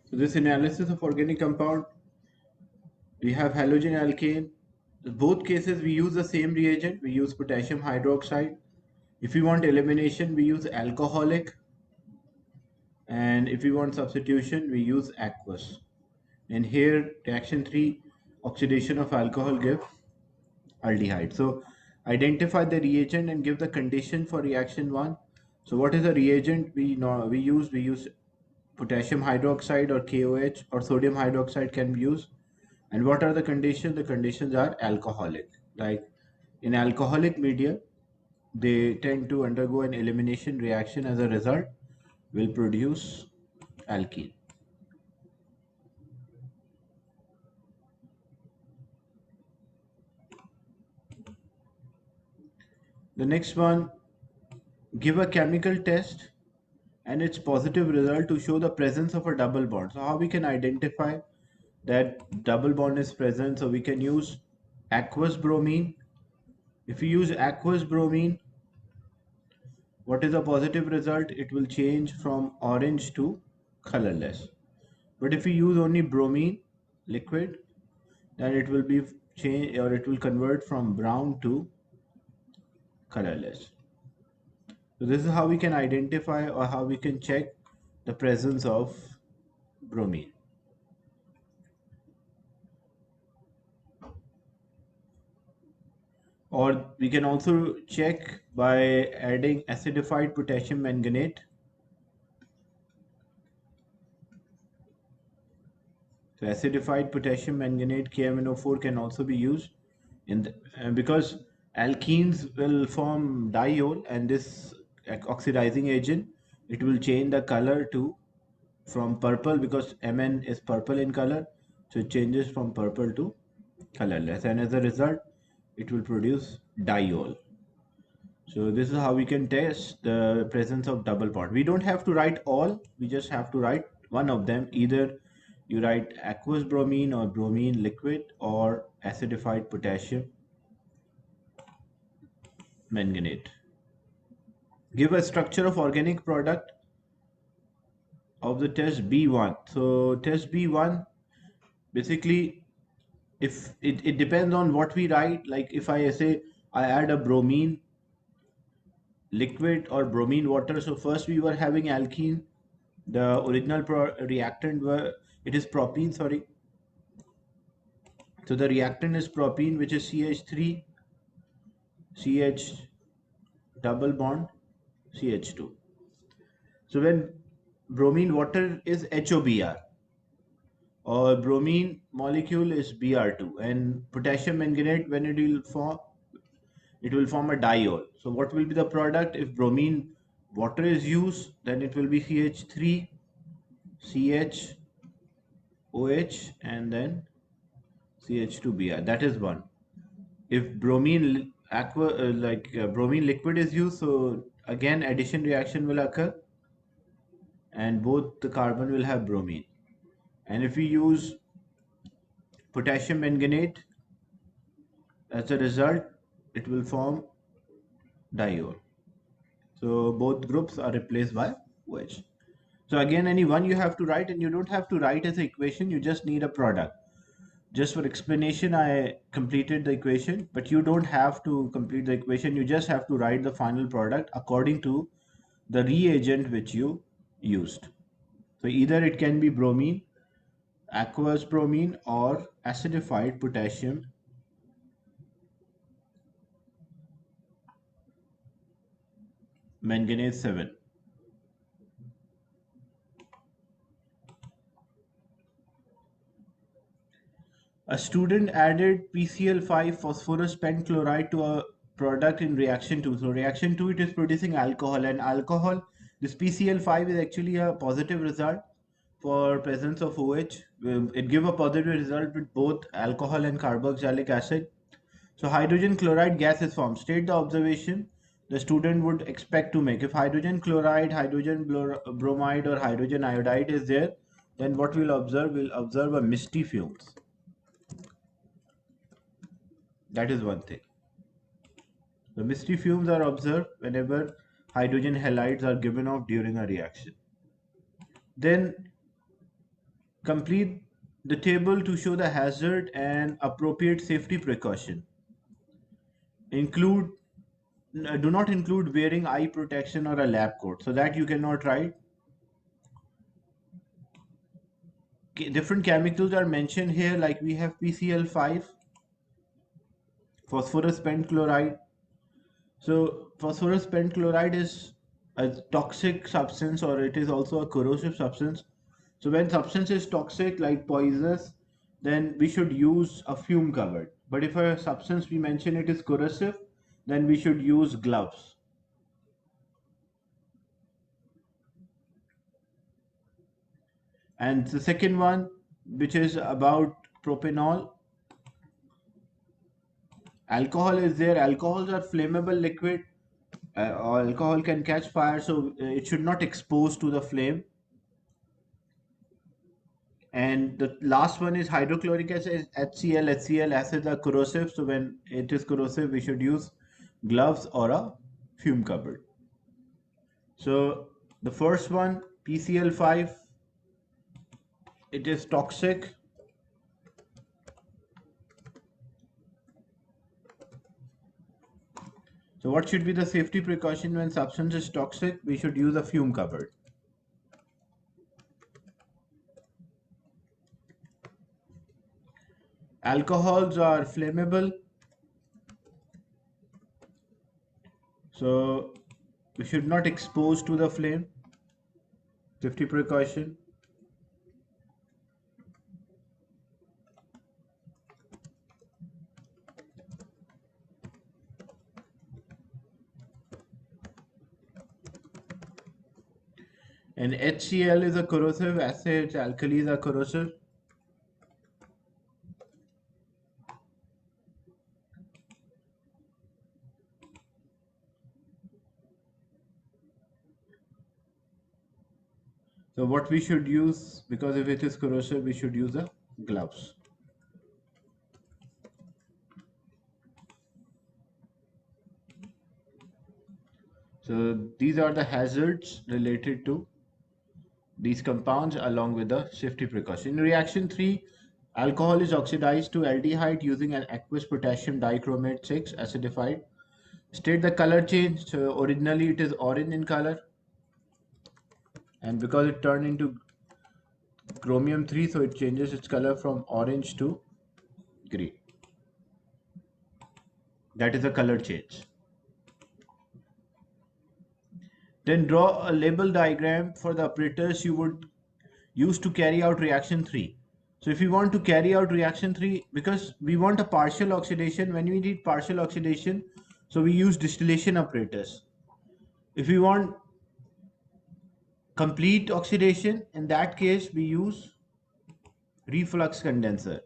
So this analysis of organic compound, we have halogen alkane. In both cases, we use the same reagent. We use potassium hydroxide. If we want elimination, we use alcoholic. And if we want substitution, we use aqueous. And here, reaction 3, oxidation of alcohol give aldehyde. So identify the reagent and give the condition for reaction 1. So what is the reagent we know we use? We use potassium hydroxide or KOH, or sodium hydroxide can be used. And what are the conditions? The conditions are alcoholic. Like in alcoholic media, they tend to undergo an elimination reaction. As a result, will produce alkene. The next one, give a chemical test and its positive result to show the presence of a double bond. So how we can identify that double bond is present? So we can use aqueous bromine. If you use aqueous bromine, what is the positive result? It will change from orange to colorless. But if you use only bromine liquid, then it will be change, or it will convert from brown to colorless. So this is how we can identify, or how we can check the presence of bromine. Or we can also check by adding acidified potassium manganate. So acidified potassium manganate KMnO4 can also be used in because alkenes will form diol, and this oxidizing agent, it will change the color to from purple, because Mn is purple in color, so it changes from purple to colorless, and as a result it will produce diol. So this is how we can test the presence of double bond. We don't have to write all, we just have to write one of them. Either you write aqueous bromine or bromine liquid or acidified potassium manganate. Give a structure of organic product of the test B1. So test B1, basically, if it depends on what we write. Like if I say I add a bromine liquid or bromine water, so first we were having alkene. The original reactant were, it is propene, sorry. So the reactant is propene, which is CH3 CH double bond CH2. So when bromine water is HOBr, or bromine molecule is Br2, and potassium manganate, when it will form a diol. So what will be the product? If bromine water is used, then it will be CH3 CH OH and then CH2Br. That is one. If bromine bromine liquid is used, so again addition reaction will occur, and both the carbon will have bromine. And if we use potassium manganate, as a result, it will form diol. So both groups are replaced by OH. So again, any one you have to write, and you don't have to write as an equation, you just need a product. Just for explanation, I completed the equation, but you don't have to complete the equation. You just have to write the final product according to the reagent which you used. So either it can be bromine, aqueous bromine, or acidified potassium manganese 7. A student added PCl5 phosphorus pentchloride to a product in reaction 2. So reaction 2, it is producing alcohol, and alcohol, this PCl5 is actually a positive result for presence of OH. It give a positive result with both alcohol and carboxylic acid. So hydrogen chloride gas is formed. State the observation the student would expect to make. If hydrogen chloride, hydrogen bromide, or hydrogen iodide is there, then what we'll observe? We'll observe a misty fumes. That is one thing. The misty fumes are observed whenever hydrogen halides are given off during a reaction. Then Complete the table to show the hazard and appropriate safety precaution. Include Do not include wearing eye protection or a lab coat, so that you cannot write. Different chemicals are mentioned here, like we have PCl5, phosphorus pentchloride. So phosphorus pentchloride is a toxic substance, or it is also a corrosive substance. So when substance is toxic, like poisonous, then we should use a fume covered. But if a substance we mention it is corrosive, then we should use gloves. And the second one, which is about propanol, alcohol is there. Alcohols are flammable liquid. Alcohol can catch fire, so it should not expose to the flame. And the last one is hydrochloric acid, HCl. HCl acids are corrosive, so when it is corrosive, we should use gloves or a fume cupboard. So the first one, PCl5, it is toxic. So what should be the safety precaution when substance is toxic? We should use a fume cupboard. Alcohols are flammable, so we should not expose to the flame. Safety precaution. And HCl is a corrosive, acids, alkalis are corrosive. So what we should use, because if it is corrosive, we should use the gloves. So these are the hazards related to these compounds along with the safety precaution. In reaction 3, alcohol is oxidized to aldehyde using an aqueous potassium dichromate 6 acidified. State the color change. So originally it is orange in color, and because it turned into chromium 3, so it changes its color from orange to green. That is a color change. Then draw a label diagram for the operators you would use to carry out reaction 3. So if you want to carry out reaction 3, because we want a partial oxidation, when we need partial oxidation, so we use distillation apparatus. If we want complete oxidation, in that case we use reflux condenser.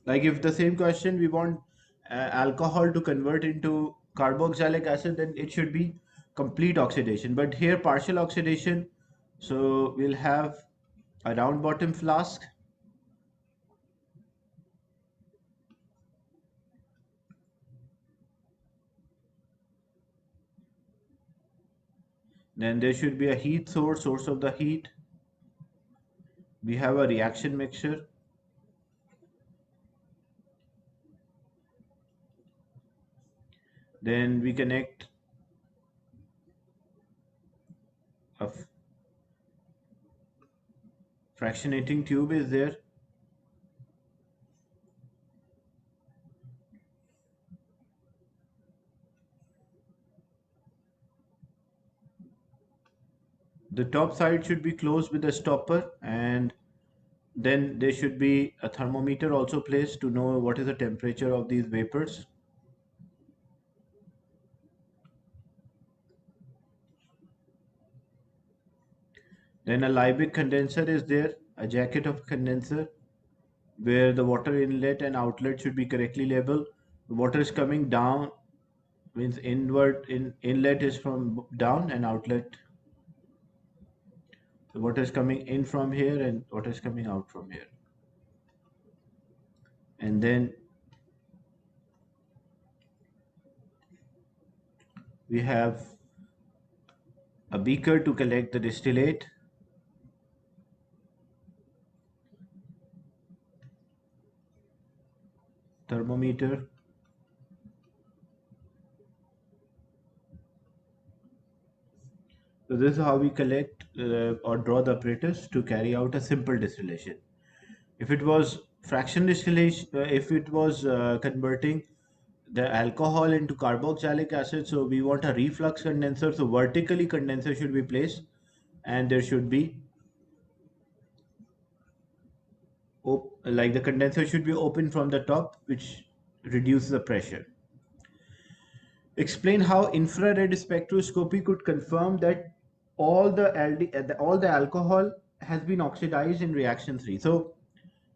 Like if the same question we want alcohol to convert into carboxylic acid, then it should be complete oxidation. But here partial oxidation, so we'll have a round bottom flask. Then there should be a heat source of the heat. We have a reaction mixture. Then we connect a fractionating tube is there. The top side should be closed with a stopper, and then there should be a thermometer also placed to know what is the temperature of these vapors. Then a Liebig condenser is there, a jacket of condenser, where the water inlet and outlet should be correctly labeled. The water is coming down, means inlet is from down, and outlet. So water is coming in from here and water is coming out from here. And then we have a beaker to collect the distillate. thermometer. So this is how we collect or draw the apparatus to carry out a simple distillation. If it was fraction distillation, if it was converting the alcohol into carboxylic acid, so we want a reflux condenser. So vertically condenser should be placed, and there should be like the condenser should be open from the top, which reduces the pressure. Explain how infrared spectroscopy could confirm that all the all the alcohol has been oxidized in reaction 3. So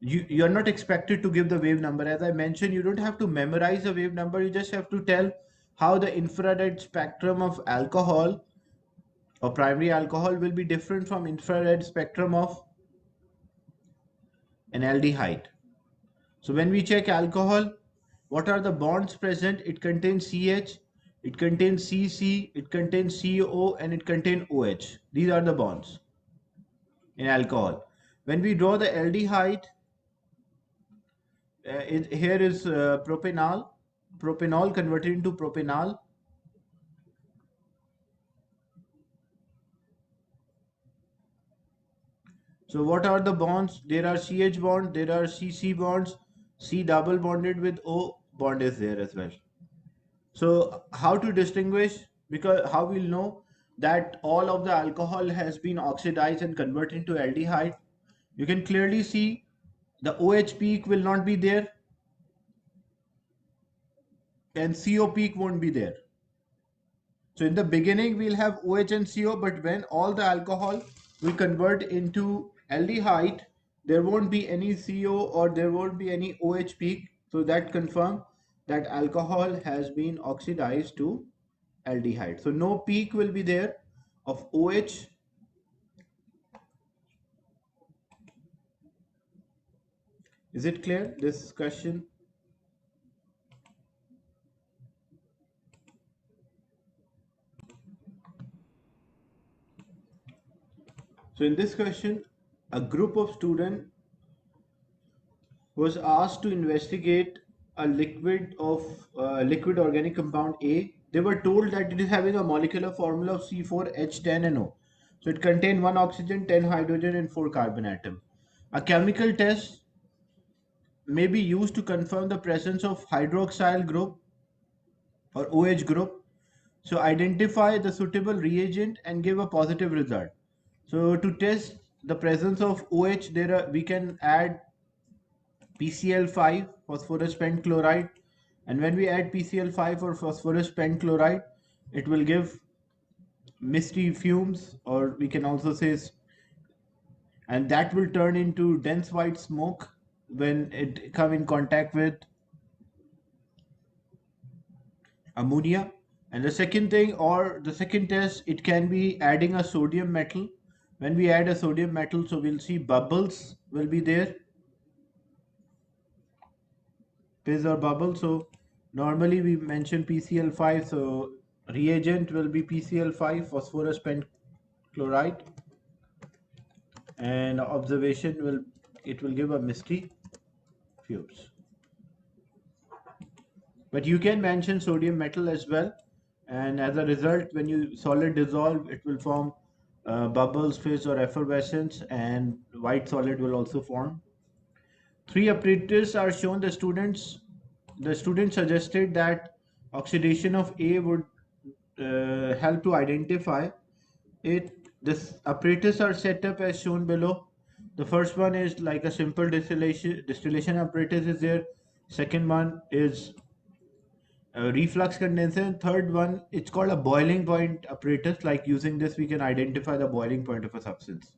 you're not expected to give the wave number. As I mentioned, you don't have to memorize the wave number. You just have to tell how the infrared spectrum of alcohol or primary alcohol will be different from infrared spectrum of an aldehyde. So when we check alcohol, what are the bonds present? It contains CH, it contains CC, it contains CO, and it contains OH. These are the bonds in alcohol. When we draw the aldehyde, here is propanol converted into propanol. So what are the bonds? There are CH bonds, there are CC bonds, C double bonded with O bond is there as well. So how to distinguish? Because how we'll know that all of the alcohol has been oxidized and converted into aldehyde? You can clearly see the OH peak will not be there and CO peak won't be there. So in the beginning we'll have OH and CO, but when all the alcohol will convert into aldehyde, there won't be any CO or there won't be any OH peak. So that confirms that alcohol has been oxidized to aldehyde. So no peak will be there of OH. Is it clear, this question? So in this question, a group of students was asked to investigate a liquid organic compound A. They were told that it is having a molecular formula of C4H10NO. So it contains 1 oxygen, 10 hydrogen, and 4 carbon atom. A chemical test may be used to confirm the presence of hydroxyl group or OH group. So identify the suitable reagent and give a positive result. So to test the presence of OH, we can add PCl5, phosphorus pentchloride, and when we add PCl5 or phosphorus pentchloride, it will give misty fumes, or we can also say, and that will turn into dense white smoke when it come in contact with ammonia. And the second thing, or the second test, it can be adding a sodium metal. When we add a sodium metal, so we'll see bubbles will be there, fizz or bubble. So normally we mention PCl5, so reagent will be PCl5, phosphorus pentchloride, and observation will give a misty fumes. But you can mention sodium metal as well, and as a result, when you solid dissolve, it will form bubbles, fizz, or effervescence, and white solid will also form. 3 apparatus are shown. The student suggested that oxidation of A would help to identify it. This apparatus are set up as shown below. The first one is like a simple distillation apparatus is there. Second one is a reflux condenser. Third one, it's called a boiling point apparatus. Like using this, we can identify the boiling point of a substance.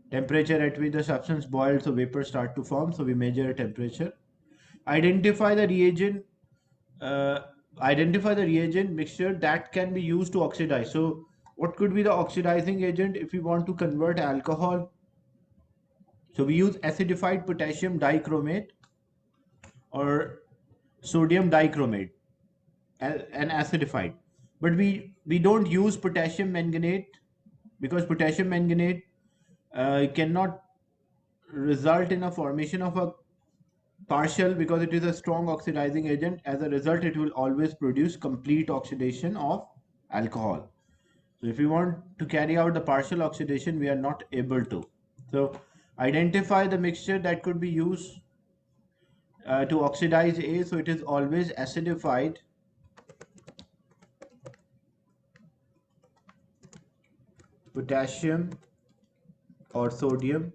Temperature at which the substance boils, so vapors start to form. So we measure a temperature. Identify the reagent. Identify the reagent mixture that can be used to oxidize. So what could be the oxidizing agent if we want to convert alcohol? So we use acidified potassium dichromate or sodium dichromate and acidified. But we don't use potassium manganate because potassium manganate cannot result in a formation of a partial because it is a strong oxidizing agent. As a result, it will always produce complete oxidation of alcohol. So if we want to carry out the partial oxidation, we are not able to. So identify the mixture that could be used to oxidize A. So it is always acidified potassium or sodium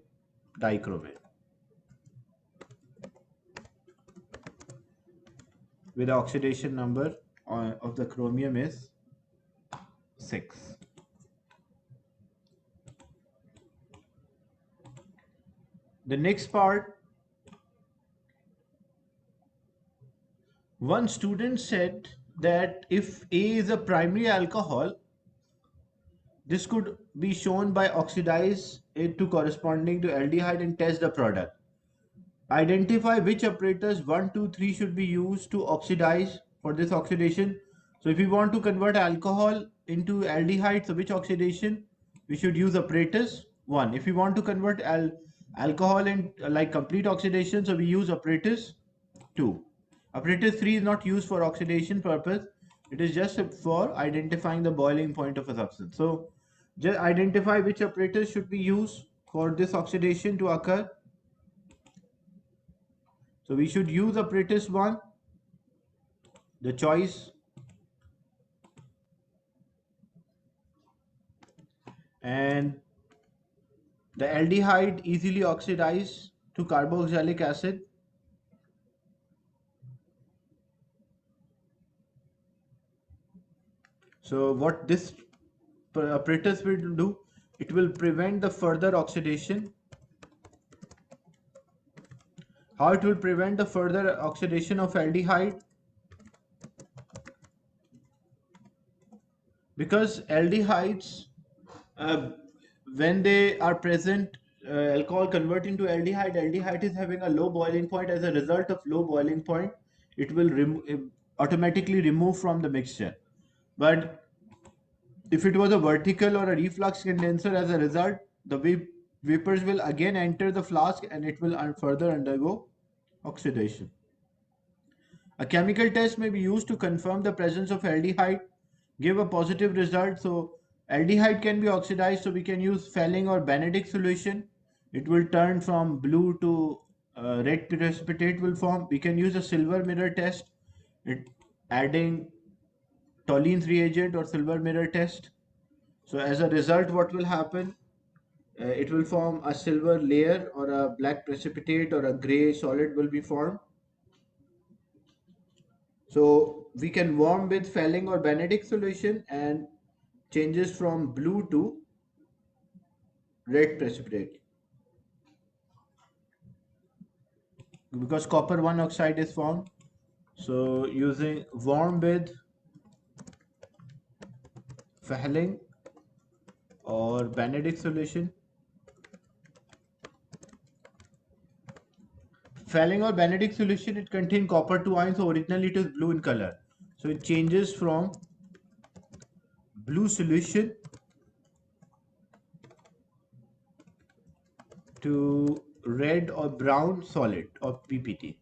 dichromate with the oxidation number of the chromium is 6. The next part, one student said that if A is a primary alcohol, this could be shown by oxidize it to corresponding to aldehyde and test the product. Identify which apparatus 1, 2, 3 should be used to oxidize for this oxidation. So if we want to convert alcohol into aldehyde, so which oxidation we should use apparatus 1. If we want to convert alcohol in like complete oxidation, so we use apparatus 2. Apparatus 3 is not used for oxidation purpose. It is just for identifying the boiling point of a substance. So just identify which apparatus should be used for this oxidation to occur. So we should use apparatus 1. The choice and the aldehyde easily oxidize to carboxylic acid. So what this apparatus will do, it will prevent the further oxidation. How it will prevent the further oxidation of aldehyde? Because aldehydes, uh, when they are present, alcohol converting to aldehyde is having a low boiling point. As a result of low boiling point, it will automatically remove from the mixture. But if it was a vertical or a reflux condenser, as a result, the vapors will again enter the flask and it will further undergo oxidation. A chemical test may be used to confirm the presence of aldehyde, give a positive result. So aldehyde can be oxidized, so we can use Fehling or Benedict solution. It will turn from blue to red precipitate will form. We can use a silver mirror test, adding Toluene's reagent or silver mirror test. So as a result, what will happen? It will form a silver layer or a black precipitate or a gray solid will be formed. So we can warm with Fehling or Benedict solution and changes from blue to red precipitate. Because copper 1 oxide is formed. So using warm with Fehling or Benedict solution. Fehling or Benedict solution, it contains copper 2 ions, so originally it is blue in color. So it changes from blue solution to red or brown solid or PPT.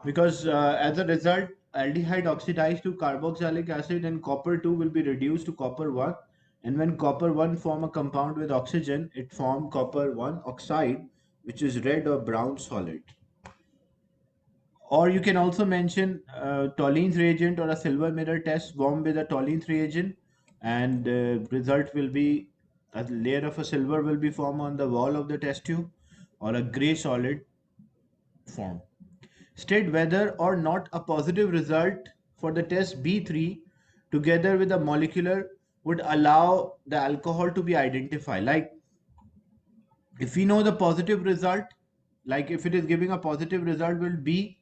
Because as a result, aldehyde oxidized to carboxylic acid and copper 2 will be reduced to copper 1. And when copper 1 form a compound with oxygen, it form copper 1 oxide, which is red or brown solid. Or you can also mention Toluene's reagent or a silver mirror test warm with a Toluene's reagent, and result will be a layer of a silver will be formed on the wall of the test tube or a gray solid form. State whether or not a positive result for the test B3 together with the molecular would allow the alcohol to be identified. Like if we know the positive result, like if it is giving a positive result will be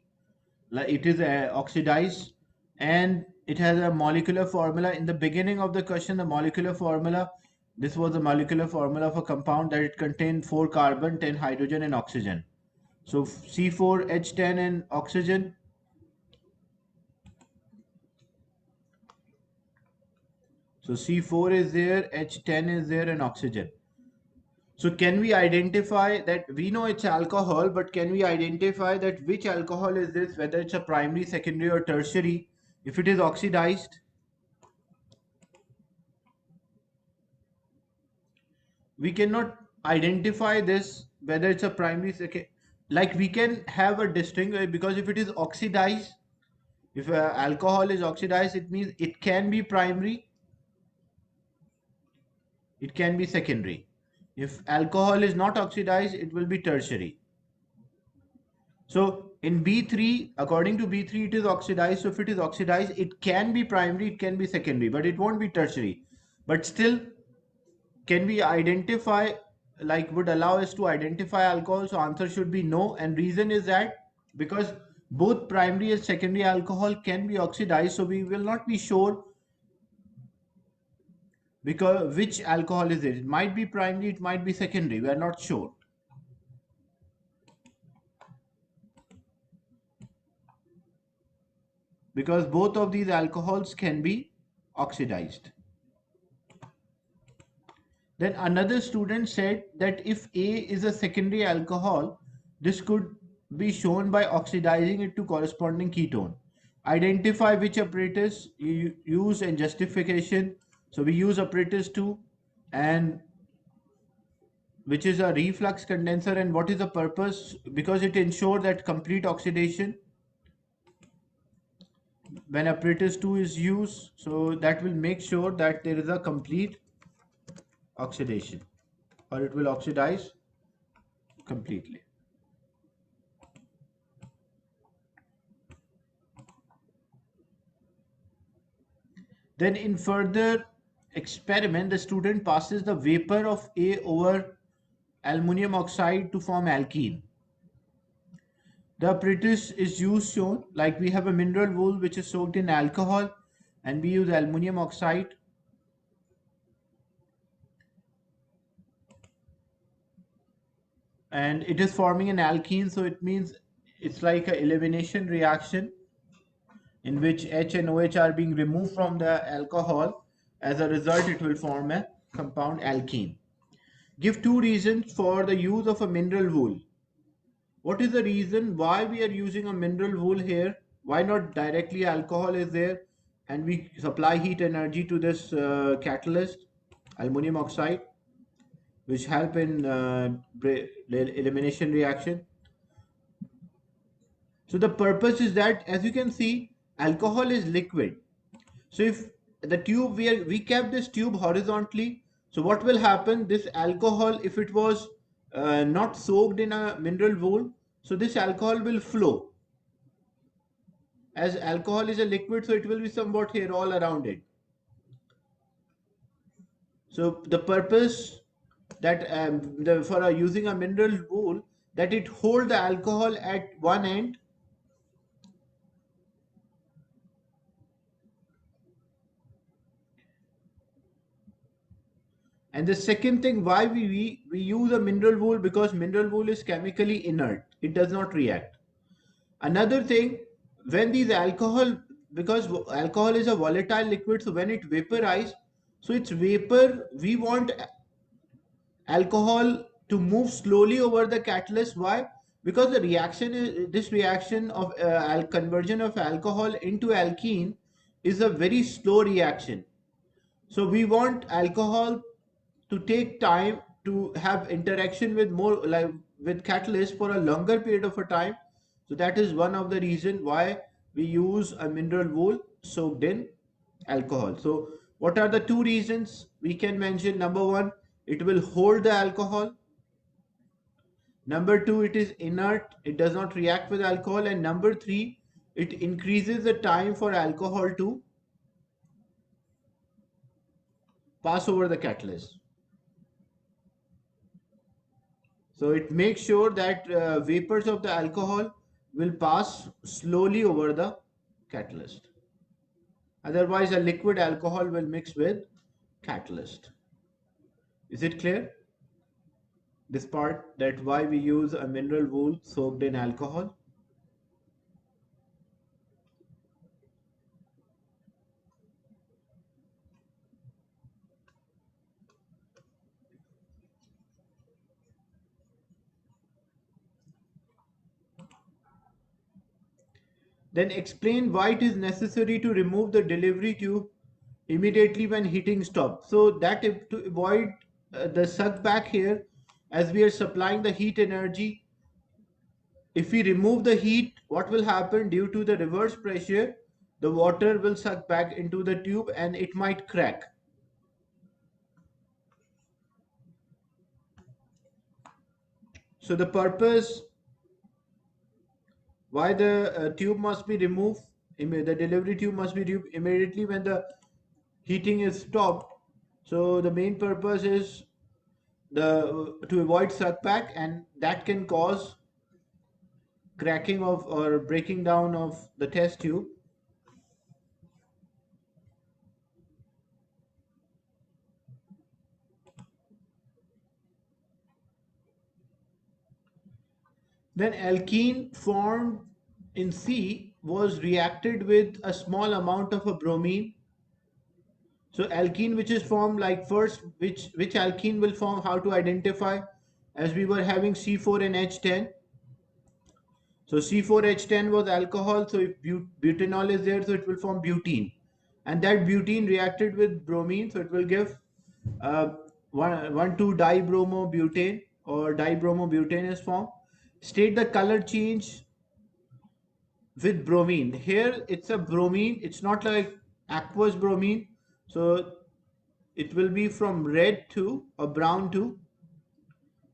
like it is oxidized and it has a molecular formula. In the beginning of the question, the molecular formula, this was the molecular formula of a compound that it contained 4 carbon, 10 hydrogen and oxygen. So C4H10 and oxygen. So C4 is there, H10 is there and oxygen. So can we identify that we know it's alcohol, but can we identify that which alcohol is this, whether it's a primary, secondary, or tertiary? If it is oxidized, we cannot identify this whether it's a primary, second. Like we can have a distinct because if it is oxidized, if alcohol is oxidized, it means it can be primary, it can be secondary. If alcohol is not oxidized, it will be tertiary. So in B3, according to B3, it is oxidized. So if it is oxidized, it can be primary, it can be secondary, but it won't be tertiary. But still, can we identify, like would allow us to identify alcohol? So answer should be no. And reason is that because both primary and secondary alcohol can be oxidized, so we will not be sure because which alcohol is it. It might be primary, it might be secondary. We are not sure. Because both of these alcohols can be oxidized. Then another student said that if A is a secondary alcohol, this could be shown by oxidizing it to corresponding ketone. Identify which apparatus you use and justification. So we use apparatus 2, and which is a reflux condenser, and what is the purpose? Because it ensures that complete oxidation when apparatus 2 is used, so that will make sure that there is a complete oxidation, or it will oxidize completely. Then in further experiment, the student passes the vapor of A over aluminum oxide to form alkene. The apparatus is used shown, like we have a mineral wool which is soaked in alcohol, and we use aluminum oxide. And it is forming an alkene, so it means it's like an elimination reaction in which H and OH are being removed from the alcohol. As a result, it will form a compound alkene. Give two reasons for the use of a mineral wool. What is the reason why we are using a mineral wool here? Why not directly alcohol is there and we supply heat energy to this catalyst, aluminum oxide, which help in elimination reaction. So the purpose is that, as you can see, alcohol is liquid. So if the tube, we kept this tube horizontally, so what will happen? This alcohol, if it was not soaked in a mineral wool, so this alcohol will flow. As alcohol is a liquid, so it will be somewhat here all around it. So the purpose that for using a mineral wool, that it hold the alcohol at one end. And the second thing why we use a mineral wool, because mineral wool is chemically inert. It does not react. Another thing, when these alcohol, because alcohol is a volatile liquid, so when it vaporize, so it's vapor, we want alcohol to move slowly over the catalyst. Why? Because the reaction is, this reaction of conversion of alcohol into alkene is a very slow reaction. So we want alcohol to take time to have interaction with more, like with catalyst for a longer period of a time. So that is one of the reason why we use a mineral wool soaked in alcohol. So what are the two reasons we can mention? Number one, it will hold the alcohol. Number two, it is inert, it does not react with alcohol. And number three, it increases the time for alcohol to pass over the catalyst. So it makes sure that vapors of the alcohol will pass slowly over the catalyst. Otherwise, a liquid alcohol will mix with catalyst. Is it clear? This part, that why we use a mineral wool soaked in alcohol. Then explain why it is necessary to remove the delivery tube immediately when heating stops. So that to avoid the suck back here, as we are supplying the heat energy, if we remove the heat, what will happen? Due to the reverse pressure, the water will suck back into the tube and it might crack. So the purpose why the tube must be removed, the delivery tube must be removed immediately when the heating is stopped. So the main purpose is the to avoid suck back, and that can cause cracking of or breaking down of the test tube. Then alkene formed in C was reacted with a small amount of a bromine. So alkene which is formed, like first which alkene will form, how to identify, as we were having C4 and H10. So C4H10 was alcohol, so if butanol is there, so it will form butene. And that butene reacted with bromine, so it will give uh, 1,2-dibromobutane, or dibromobutane is formed. State the color change with bromine. Here it's a bromine, it's not like aqueous bromine. So it will be from red to a brown to,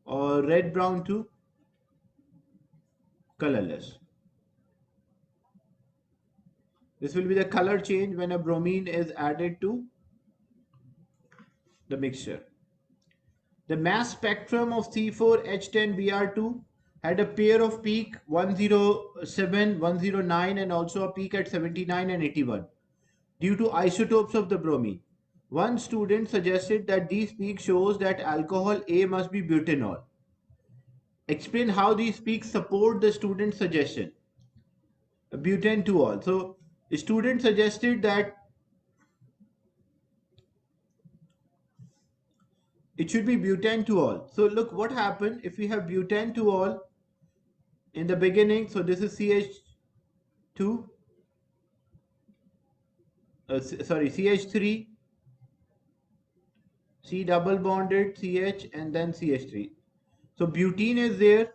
or red brown to colorless. This will be the color change when a bromine is added to the mixture. The mass spectrum of C4H10Br2 had a pair of peak 107, 109 and also a peak at 79 and 81 due to isotopes of the bromine. One student suggested that these peaks shows that alcohol A must be butanol. Explain how these peaks support the student's suggestion. Butane to all. So the student suggested that it should be butane to all. So look what happened if we have butane to all in the beginning. So this is CH2, sorry, CH3, C double bonded CH and then CH3. So butene is there,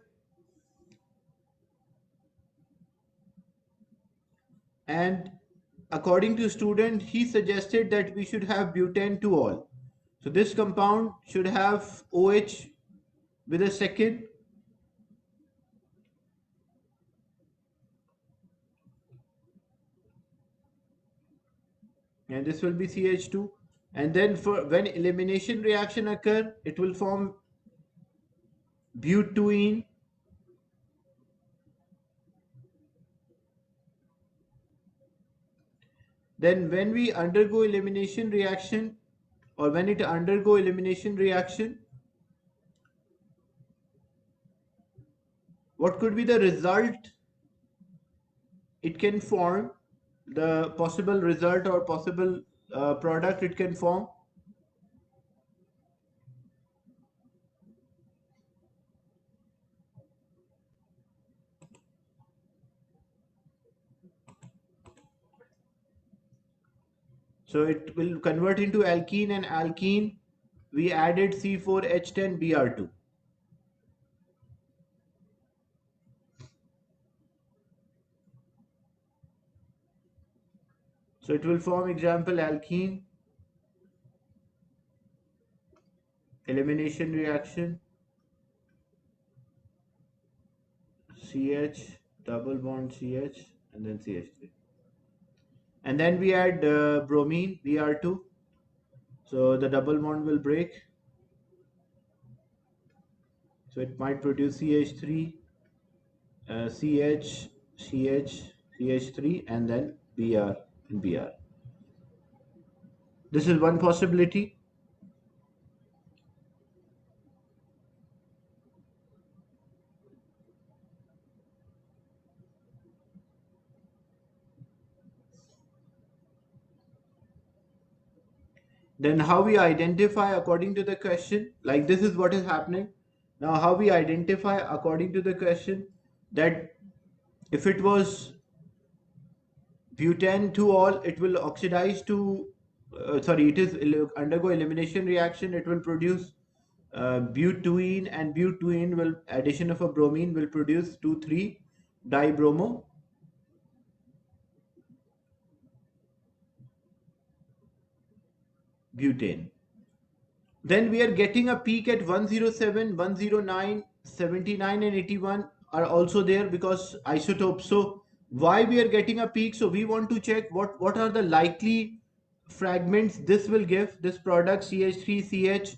and according to student, he suggested that we should have butane to all. So this compound should have OH with a second, and this will be CH2. And then for when elimination reaction occur, it will form butene. Then when we undergo elimination reaction, or when it undergo elimination reaction, what could be the result it can form, the possible result or possible product it can form? So it will convert into alkene, and alkene we added C4H10Br2. So it will form example alkene, elimination reaction, CH, double bond CH, and then CH3. And then we add bromine, Br2. So the double bond will break. So it might produce CH3, CH, CH, CH3, and then Br and Br. This is one possibility. Then how we identify according to the question, like this is what is happening. Now how we identify according to the question, that if it was butane to all, it will oxidize to, it is undergo elimination reaction. It will produce butene, and butene will, addition of a bromine will produce 2,3 dibromo butane. Then we are getting a peak at 107, 109, 79 and 81 are also there because isotopes. So why we are getting a peak? So we want to check what are the likely fragments this will give, this product CH3CH.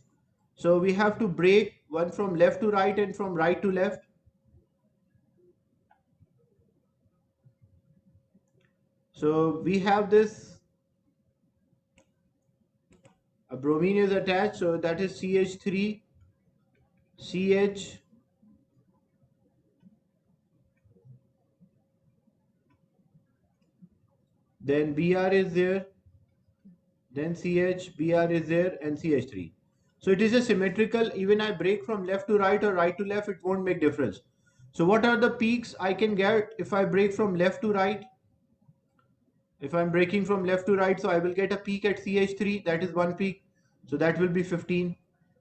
So we have to break one from left to right and from right to left. So we have this, a bromine is attached, so that is CH3, CH, then Br is there, then CH, Br is there, and CH3. So it is a symmetrical, even I break from left to right or right to left, it won't make difference. So what are the peaks I can get if I break from left to right? If I'm breaking from left to right, so I will get a peak at CH3, that is one peak. So that will be 15.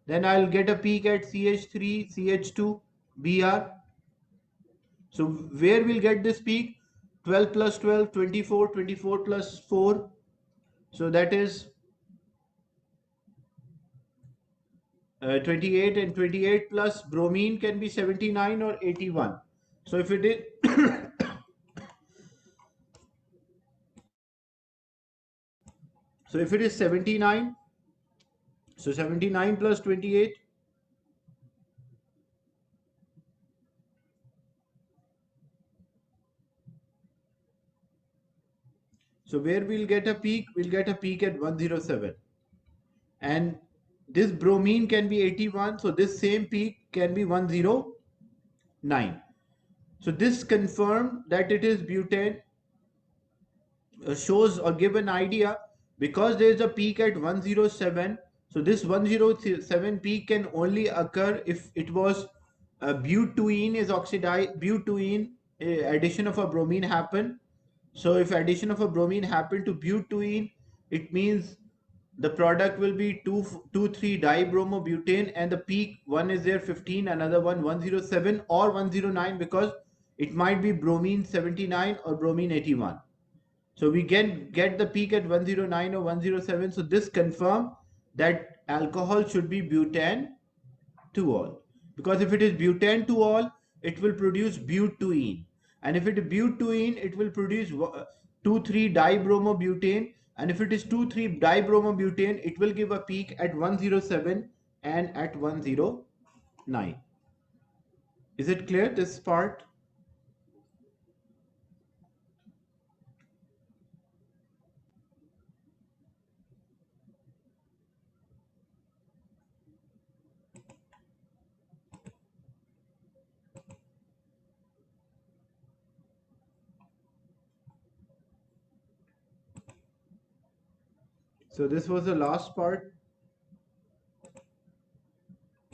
Then I'll get a peak at CH3, CH2, Br. So where we'll get this peak? 12 plus 12, 24, 24 plus 4. So that is 28, and 28 plus bromine can be 79 or 81. So if it is so if it is 79, so 79 plus 28, so where we'll get a peak? We'll get a peak at 107. And this bromine can be 81, so this same peak can be 109. So this confirmed that it is butane, shows or give an idea, because there is a peak at 107. So this 107 peak can only occur if it was butene is oxidized, butene, addition of a bromine happened. So if addition of a bromine happened to butene, it means the product will be 2,3 dibromobutane, and the peak one is there 15, another one 107 or 109, because it might be bromine 79 or bromine 81. So we can get the peak at 109 or 107. So this confirm that alcohol should be butane 2-all. Because if it is butane 2-all, it will produce butene. And if it is butene, it will produce 2,3-dibromobutane. And if it is 2,3-dibromobutane, it will give a peak at 107 and at 109. Is it clear, this part? So this was the last part.